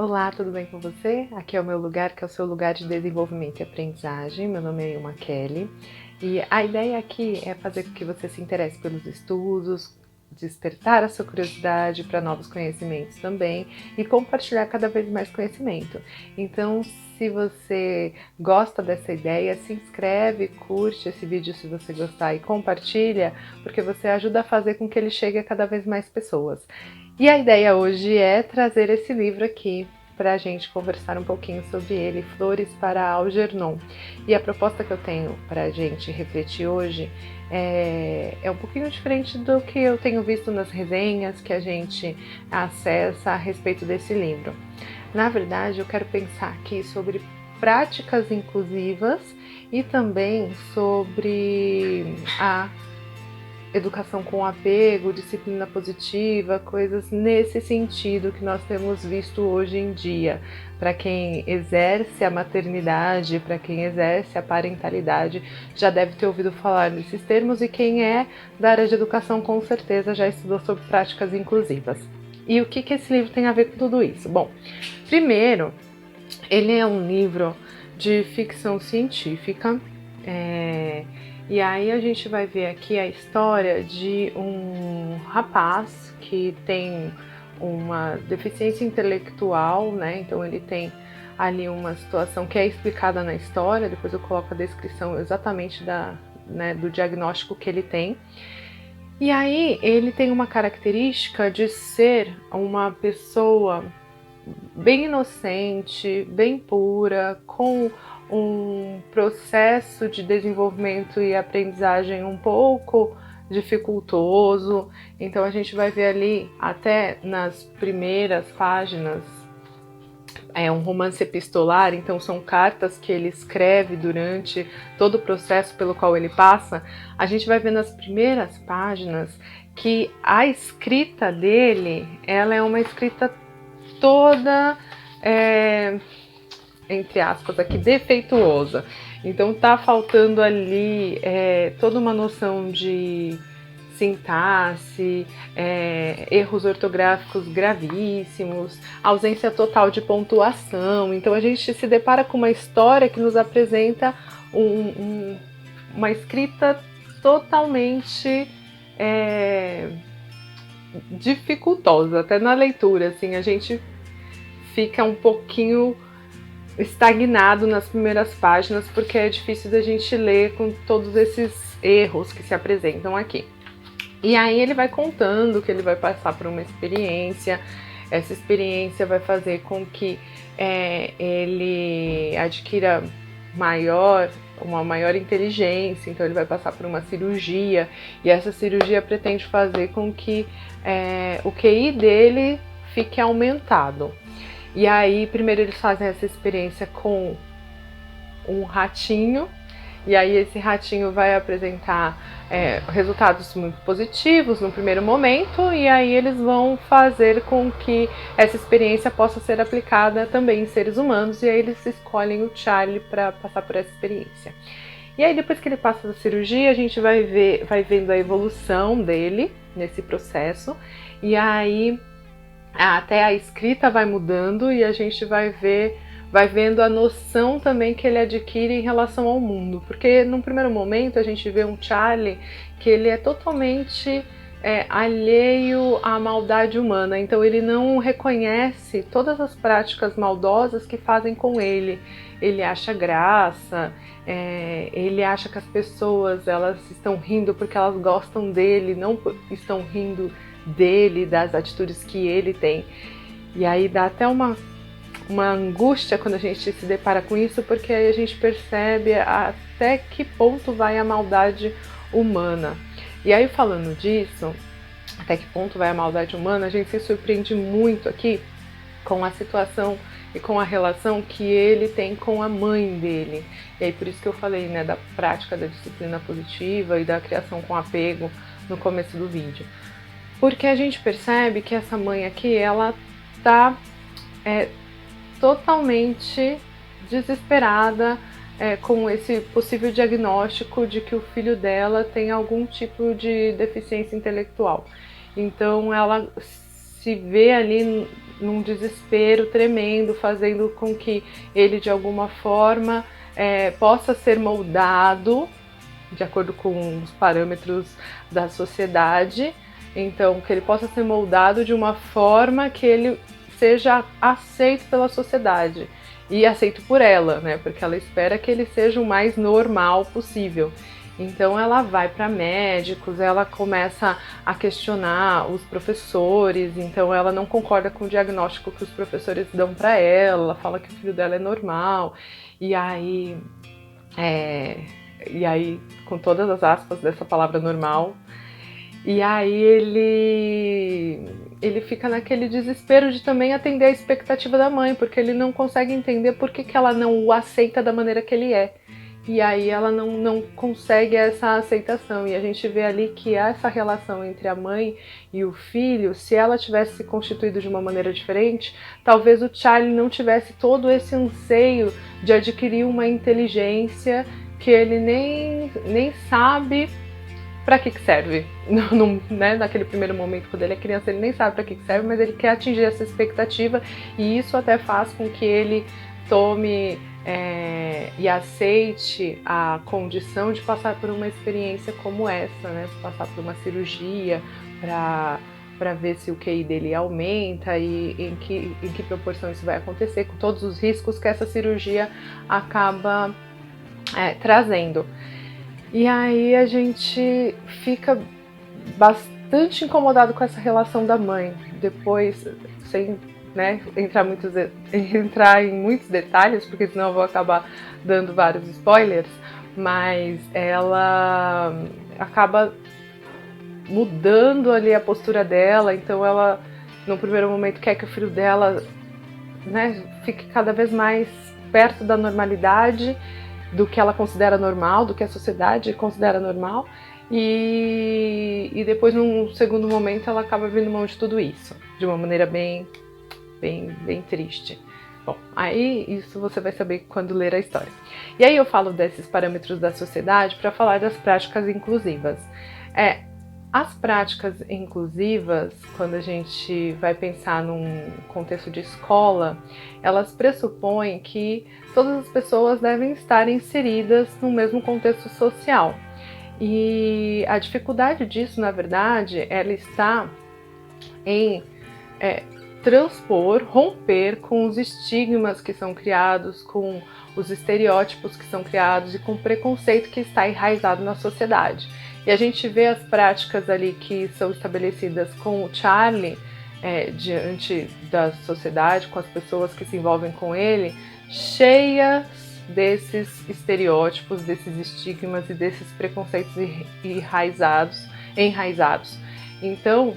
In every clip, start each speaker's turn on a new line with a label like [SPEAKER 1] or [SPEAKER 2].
[SPEAKER 1] Olá, tudo bem com você? Aqui é o meu lugar, que é o seu lugar de desenvolvimento e aprendizagem. Meu nome é Ilma Kelly e a ideia aqui é fazer com que você se interesse pelos estudos, despertar a sua curiosidade para novos conhecimentos também e compartilhar cada vez mais conhecimento. Então, se você gosta dessa ideia, se inscreve, curte esse vídeo se você gostar e compartilha, porque você ajuda a fazer com que ele chegue a cada vez mais pessoas. E a ideia hoje é trazer esse livro aqui para a gente conversar um pouquinho sobre ele, Flores para Algernon. E a proposta que eu tenho para a gente refletir hoje é um pouquinho diferente do que eu tenho visto nas resenhas que a gente acessa a respeito desse livro. Na verdade, eu quero pensar aqui sobre práticas inclusivas e também sobre a educação com apego, disciplina positiva, coisas nesse sentido que nós temos visto hoje em dia. Para quem exerce a maternidade, para quem exerce a parentalidade, já deve ter ouvido falar nesses termos, e quem é da área de educação com certeza já estudou sobre práticas inclusivas. E o que esse livro tem a ver com tudo isso? Bom, primeiro, ele é um livro de ficção científica, e aí a gente vai ver aqui a história de um rapaz que tem uma deficiência intelectual, né? Então ele tem ali uma situação que é explicada na história, depois eu coloco a descrição exatamente do diagnóstico que ele tem. E aí ele tem uma característica de ser uma pessoa bem inocente, bem pura, com um processo de desenvolvimento e aprendizagem um pouco dificultoso. Então a gente vai ver ali, até nas primeiras páginas, é um romance epistolar, então são cartas que ele escreve durante todo o processo pelo qual ele passa. A gente vai ver nas primeiras páginas que a escrita dele, ela é uma escrita toda, entre aspas aqui, defeituosa. Então tá faltando ali toda uma noção de sintaxe, erros ortográficos gravíssimos, ausência total de pontuação. Então a gente se depara com uma história que nos apresenta uma escrita totalmente dificultosa, até na leitura, assim, a gente fica um pouquinho estagnado nas primeiras páginas, porque é difícil da gente ler com todos esses erros que se apresentam aqui. E aí ele vai contando que ele vai passar por uma experiência, essa experiência vai fazer com que ele adquira uma maior inteligência, então ele vai passar por uma cirurgia, e essa cirurgia pretende fazer com que o QI dele fique aumentado. E aí, primeiro eles fazem essa experiência com um ratinho, e aí esse ratinho vai apresentar resultados muito positivos no primeiro momento, e aí eles vão fazer com que essa experiência possa ser aplicada também em seres humanos, e aí eles escolhem o Charlie para passar por essa experiência. E aí depois que ele passa da cirurgia, a gente vai vendo a evolução dele nesse processo, e aí até a escrita vai mudando, e a gente vai vendo a noção também que ele adquire em relação ao mundo, porque num primeiro momento a gente vê um Charlie que ele é totalmente alheio à maldade humana, então ele não reconhece todas as práticas maldosas que fazem com ele. Ele acha graça, ele acha que as pessoas elas estão rindo porque elas gostam dele, não estão rindo dele, das atitudes que ele tem. E aí dá até uma angústia quando a gente se depara com isso, porque aí a gente percebe até que ponto vai a maldade humana. E aí, falando disso, até que ponto vai a maldade humana, a gente se surpreende muito aqui com a situação e com a relação que ele tem com a mãe dele. E aí por isso que eu falei, né, da prática da disciplina positiva e da criação com apego no começo do vídeo. Porque a gente percebe que essa mãe aqui, ela tá totalmente desesperada com esse possível diagnóstico de que o filho dela tem algum tipo de deficiência intelectual. Então ela se vê ali num desespero tremendo, fazendo com que ele de alguma forma possa ser moldado de acordo com os parâmetros da sociedade, então que ele possa ser moldado de uma forma que ele seja aceito pela sociedade e aceito por ela, né? Porque ela espera que ele seja o mais normal possível. Então ela vai para médicos, ela começa a questionar os professores, então ela não concorda com o diagnóstico que os professores dão para ela fala que o filho dela é normal, e aí com todas as aspas dessa palavra normal, e aí ele fica naquele desespero de também atender a expectativa da mãe, porque ele não consegue entender por que ela não o aceita da maneira que ele é. E aí ela não consegue essa aceitação. E a gente vê ali que essa relação entre a mãe e o filho, se ela tivesse se constituído de uma maneira diferente, talvez o Charlie não tivesse todo esse anseio de adquirir uma inteligência que ele nem sabe para que serve. Né? Naquele primeiro momento, quando ele é criança, ele nem sabe para que serve, mas ele quer atingir essa expectativa, e isso até faz com que ele tome e aceite a condição de passar por uma experiência como essa, né? Passar por uma cirurgia para ver se o QI dele aumenta e em que proporção isso vai acontecer, com todos os riscos que essa cirurgia acaba trazendo. E aí a gente fica bastante incomodado com essa relação da mãe. Depois, sem entrar em muitos detalhes, porque senão eu vou acabar dando vários spoilers, mas ela acaba mudando ali a postura dela, então ela, no primeiro momento, quer que o filho dela, né, fique cada vez mais perto da normalidade, do que ela considera normal, do que a sociedade considera normal, e depois, num segundo momento, ela acaba abrindo mão de tudo isso, de uma maneira bem triste. Bom, aí isso você vai saber quando ler a história. E aí eu falo desses parâmetros da sociedade para falar das práticas inclusivas. As práticas inclusivas, quando a gente vai pensar num contexto de escola, elas pressupõem que todas as pessoas devem estar inseridas no mesmo contexto social. E a dificuldade disso, na verdade, ela está em romper com os estigmas que são criados, com os estereótipos que são criados e com o preconceito que está enraizado na sociedade. E a gente vê as práticas ali que são estabelecidas com o Charlie diante da sociedade, com as pessoas que se envolvem com ele, cheias desses estereótipos, desses estigmas e desses preconceitos enraizados. Então,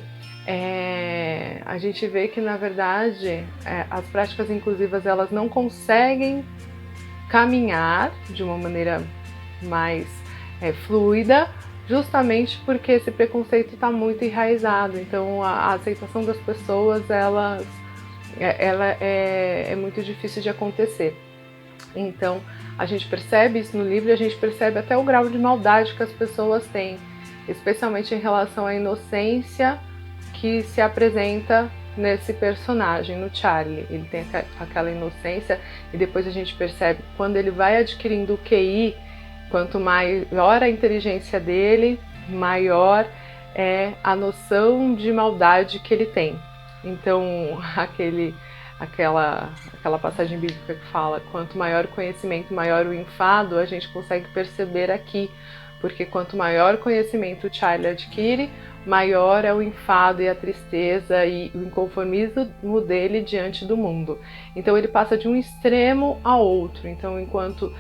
[SPEAKER 1] a gente vê que, na verdade, as práticas inclusivas elas não conseguem caminhar de uma maneira mais fluida, justamente porque esse preconceito está muito enraizado. Então, a aceitação das pessoas ela é muito difícil de acontecer. Então, a gente percebe isso no livro e a gente percebe até o grau de maldade que as pessoas têm, especialmente em relação à inocência que se apresenta nesse personagem, no Charlie. Ele tem aquela inocência e depois a gente percebe que quando ele vai adquirindo o QI, quanto maior a inteligência dele, maior é a noção de maldade que ele tem. Então, aquela passagem bíblica que fala quanto maior o conhecimento, maior o enfado, a gente consegue perceber aqui, porque quanto maior o conhecimento o Charlie adquire, maior é o enfado e a tristeza e o inconformismo dele diante do mundo. Então ele passa de um extremo a outro. Então, enquanto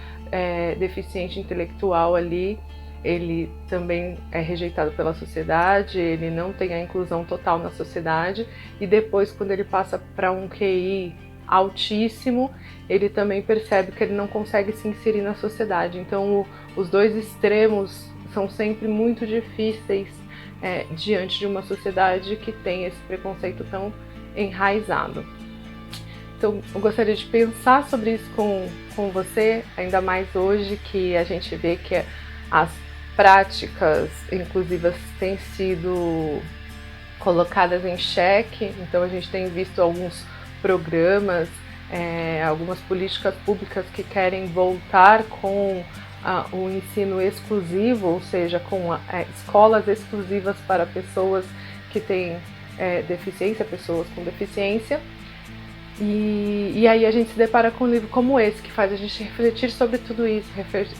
[SPEAKER 1] deficiente intelectual ali, ele também é rejeitado pela sociedade, ele não tem a inclusão total na sociedade, e depois, quando ele passa para um QI altíssimo, ele também percebe que ele não consegue se inserir na sociedade. Então os dois extremos são sempre muito difíceis diante de uma sociedade que tem esse preconceito tão enraizado. Então eu gostaria de pensar sobre isso com você, ainda mais hoje que a gente vê que as práticas inclusivas têm sido colocadas em xeque. Então a gente tem visto alguns programas, algumas políticas públicas que querem voltar com o ensino exclusivo, ou seja, com escolas exclusivas para pessoas que têm deficiência, pessoas com deficiência. E aí a gente se depara com um livro como esse, que faz a gente refletir sobre tudo isso,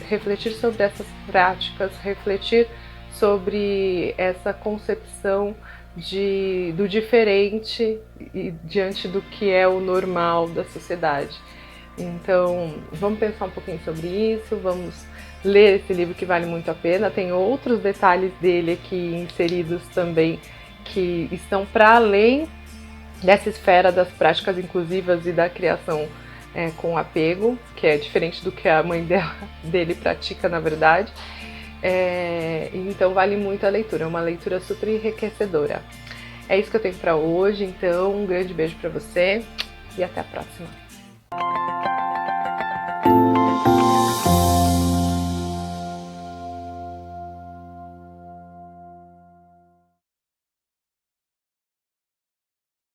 [SPEAKER 1] refletir sobre essas práticas, refletir sobre essa concepção do diferente e diante do que é o normal da sociedade. Então, vamos pensar um pouquinho sobre isso, vamos ler esse livro que vale muito a pena. Tem outros detalhes dele aqui inseridos também que estão para além dessa esfera das práticas inclusivas e da criação com apego, que é diferente do que a mãe dele pratica, na verdade. Então vale muito a leitura, é uma leitura super enriquecedora. É isso que eu tenho para hoje, então um grande beijo para você e até a próxima.